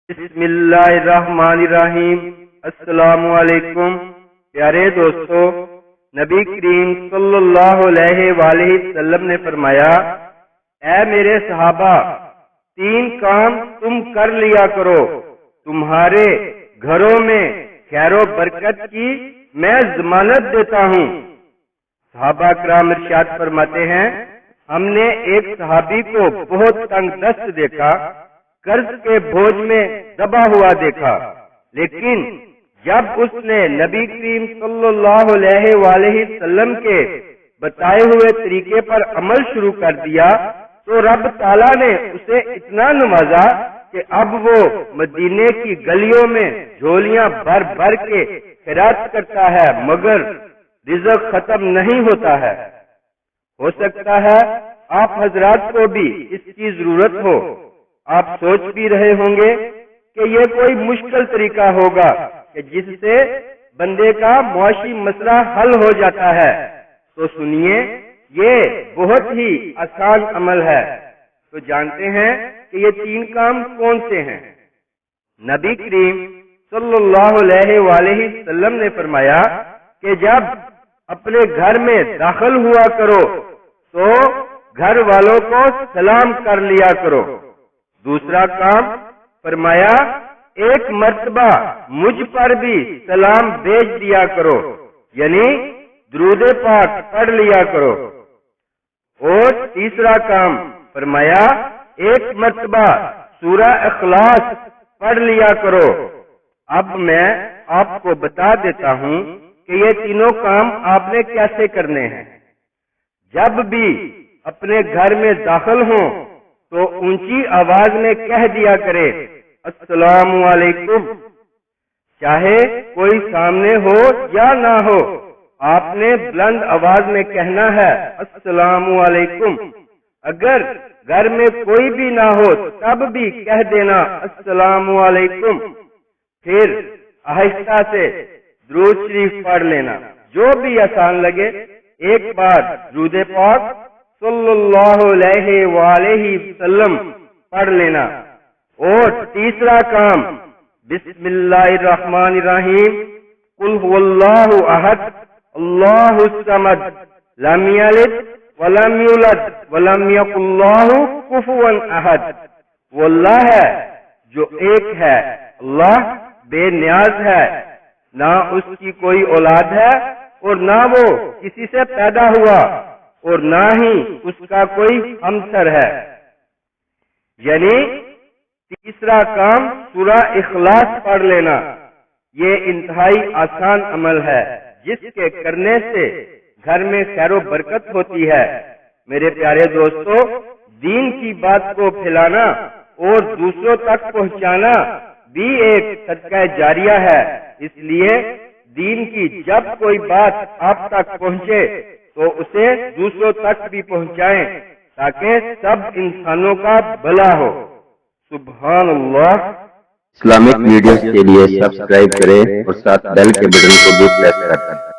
بسم اللہ الرحمن الرحیم۔ السلام علیکم پیارے دوستو، نبی کریم صلی اللہ علیہ وآلہ وسلم نے فرمایا، اے میرے صحابہ، 3 کام تم کر لیا کرو، تمہارے گھروں میں خیر و برکت کی میں ضمانت دیتا ہوں۔ صحابہ کرام ارشاد فرماتے ہیں، ہم نے ایک صحابی کو بہت تنگ دست دیکھا، قرض کے بوجھ میں دبا ہوا دیکھا، لیکن جب اس نے نبی کریم صلی اللہ علیہ وآلہ وسلم کے بتائے ہوئے طریقے پر عمل شروع کر دیا تو رب تعالیٰ نے اسے اتنا نوازا کہ اب وہ مدینے کی گلیوں میں جھولیاں بھر بھر کے خیرات کرتا ہے، مگر رزق ختم نہیں ہوتا ہے۔ ہو سکتا ہے آپ حضرات کو بھی اس کی ضرورت ہو۔ آپ سوچ بھی رہے ہوں گے کہ یہ کوئی مشکل طریقہ ہوگا کہ جس سے بندے کا معاشی مسئلہ حل ہو جاتا ہے، تو سنیے، یہ بہت ہی آسان عمل ہے۔ تو جانتے ہیں کہ یہ 3 کام کون سے ہیں؟ نبی کریم صلی اللہ علیہ وآلہ وسلم نے فرمایا کہ جب اپنے گھر میں داخل ہوا کرو تو گھر والوں کو سلام کر لیا کرو۔ دوسرا کام فرمایا، ایک مرتبہ مجھ پر بھی سلام بھیج دیا کرو، یعنی درود پاک پڑھ لیا کرو۔ اور تیسرا کام فرمایا، ایک مرتبہ سورہ اخلاص پڑھ لیا کرو۔ اب میں آپ کو بتا دیتا ہوں کہ یہ تینوں کام آپ نے کیسے کرنے ہیں۔ جب بھی اپنے گھر میں داخل ہوں تو اونچی آواز میں کہہ دیا کرے، السلام علیکم۔ چاہے کوئی سامنے ہو یا نہ ہو، آپ نے بلند آواز میں کہنا ہے، السلام علیکم۔ اگر گھر میں کوئی بھی نہ ہو تب بھی کہہ دینا، السلام علیکم۔ پھر آہستہ سے درود شریف پڑھ لینا، جو بھی آسان لگے۔ ایک بار درود پاک صلی اللہ علیہ وآلہ وسلم پڑھ لینا۔ اور تیسرا کام، بسم اللہ الرحمن الرحیم، قل هو اللہ احد اللہ الصمد لم یلد ولم یولد ولم یکن لہ کفوا احد۔ وہ اللہ ہے جو ایک ہے، اللہ بے نیاز ہے، نہ اس کی کوئی اولاد ہے اور نہ وہ کسی سے پیدا ہوا اور نہ ہی اس کا کوئی ہمسر ہے۔ یعنی تیسرا کام سورہ اخلاص پڑھ لینا۔ یہ انتہائی آسان عمل ہے جس کے کرنے سے گھر میں خیر و برکت ہوتی ہے۔ میرے پیارے دوستو، دین کی بات کو پھیلانا اور دوسروں تک پہنچانا بھی ایک صدقہ جاریہ ہے۔ اس لیے دین کی جب کوئی بات آپ تک پہنچے تو اسے دوسروں تک بھی پہنچائیں تاکہ سب انسانوں کا بھلا ہو۔ سبحان اللہ۔ اسلامک ویڈیوز کے لیے سبسکرائب کریں اور ساتھ بیل کے بٹن کو بھی پریس کریں۔